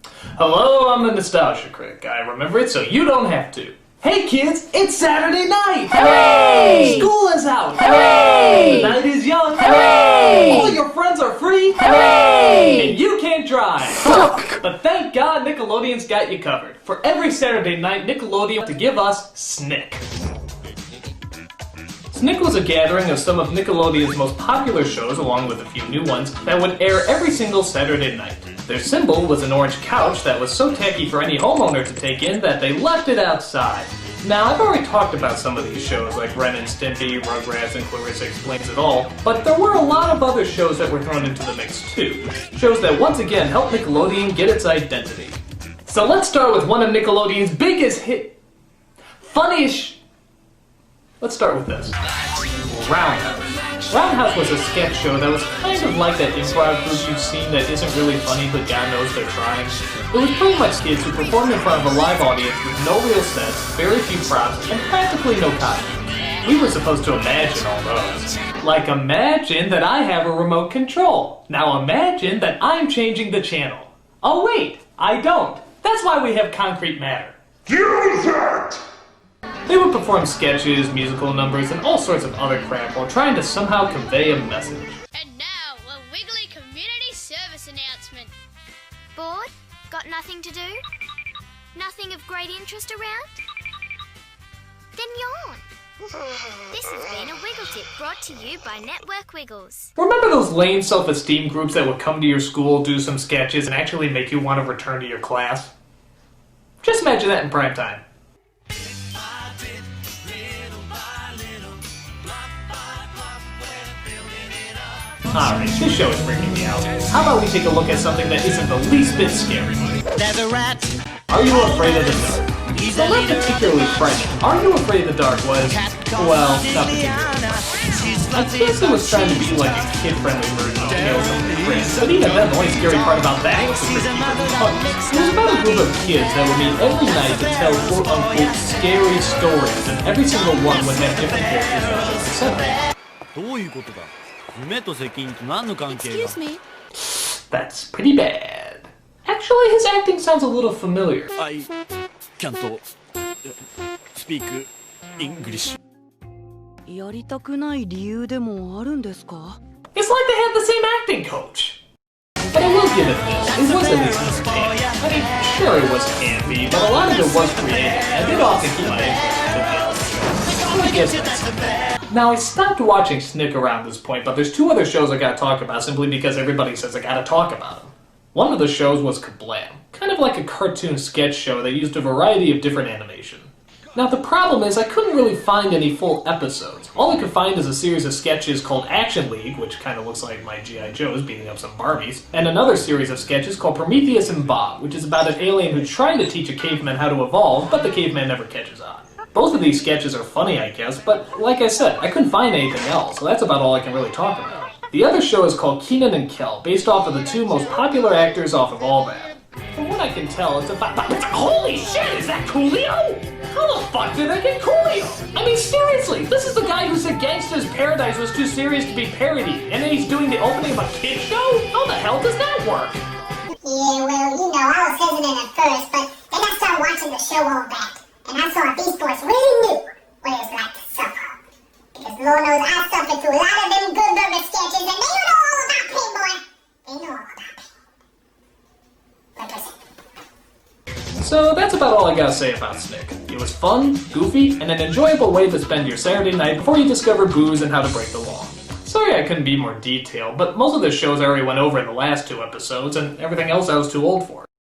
Hello, I'm the Nostalgia Critic. I remember it so you don't have to. Hey kids, it's Saturday night! Hooray! School is out! Hooray! The night is young! Hooray! All your friends are free! Hooray! And you can't drive! But thank God Nickelodeon's got you covered. For every Saturday night, Nickelodeon to give us Snick. Snick was a gathering of some of Nickelodeon's most popular shows, along with a few new ones, that would air every single Saturday night. Their symbol was an orange couch that was so tacky for any homeowner to take in that they left it outside. Now, I've already talked about some of these shows like Ren and Stimpy, Rugrats, and Clarissa Explains It All, but there were a lot of other shows that were thrown into the mix too. Shows that once again helped Nickelodeon get its identity. So let's start with one of Nickelodeon's biggest Let's start with this. Roundhouse. Roundhouse was a sketch show that was kind of like that improv group you've seen that isn't really funny but God knows they're trying. It was pretty much kids who performed in front of a live audience with no real sets, very few props, and practically no costumes. We were supposed to imagine all those. Like imagine that I have a remote control. Now imagine that I'm changing the channel. Oh wait, I don't. That's why we have concrete matter. Use it! They would perform sketches, musical numbers, and all sorts of other crap while trying to somehow convey a message. And now, a Wiggly community service announcement. Bored? Got nothing to do? Nothing of great interest around? Then yawn. This has been a Wiggle Tip brought to you by Network Wiggles. Remember those lame self-esteem groups that would come to your school, do some sketches, and actually make you want to return to your class? Just imagine that in prime time. Alright, this show is freaking me out. How about we take a look at something that isn't the least bit scary? There's a rat. Are You Afraid of the Dark? So not particularly frightening. Are You Afraid of the Dark was, well, not particularly. I guess it was trying to be like a kid-friendly version of Tales of the Crypt, but even then, the only scary part about that was the crypty puns. It was about a group of kids that would meet every night to tell quote-unquote scary stories, and every single one would have different characters that were the center. どういうことだ夢と責任と何の関係が Excuse me. That's pretty bad. Actually, his acting sounds a little familiar. I can't speak English やりたくない理由でもあるんですか It's like they had the same acting coach. But I will give it this. It was at least entertaining. I mean, sure it was campy, but a lot of it was creative, and it often kept my interest. So I guess that's... Now, I stopped watching Snick around this point, but there's two other shows I gotta talk about simply because everybody says I gotta talk about them. One of the shows was Kablam, kind of like a cartoon sketch show that used a variety of different animation. Now, the problem is I couldn't really find any full episodes. All I could find is a series of sketches called Action League, which kind of looks like my G.I. Joes beating up some Barbies, and another series of sketches called Prometheus and Bob, which is about an alien who's trying to teach a caveman how to evolve, but the caveman never catches on. Both of these sketches are funny, I guess, but like I said, I couldn't find anything else, so that's about all I can really talk about. The other show is called Kenan and Kel, based off of the two most popular actors off of all that. From what I can tell, it's about... Holy shit, is that Coolio? How the fuck did I get Coolio? I mean, seriously, this is the guy who said Gangsta's Paradise was too serious to be parodied, and then he's doing the opening of a kid show? How the hell does that work? Yeah, well, I was hesitant at first, but then I started watching the show all back. And I saw these boys really knew what it was like to suffer. Because Lord knows I suffered through a lot of them Good Burger sketches, and they know all about pain, boy. They know all about pain. Like I said. So that's about all I gotta say about Snick. It was fun, goofy, and an enjoyable way to spend your Saturday night before you discover booze and how to break the law. Sorry I couldn't be more detailed, but most of the shows I already went over in the last two episodes, and everything else I was too old for.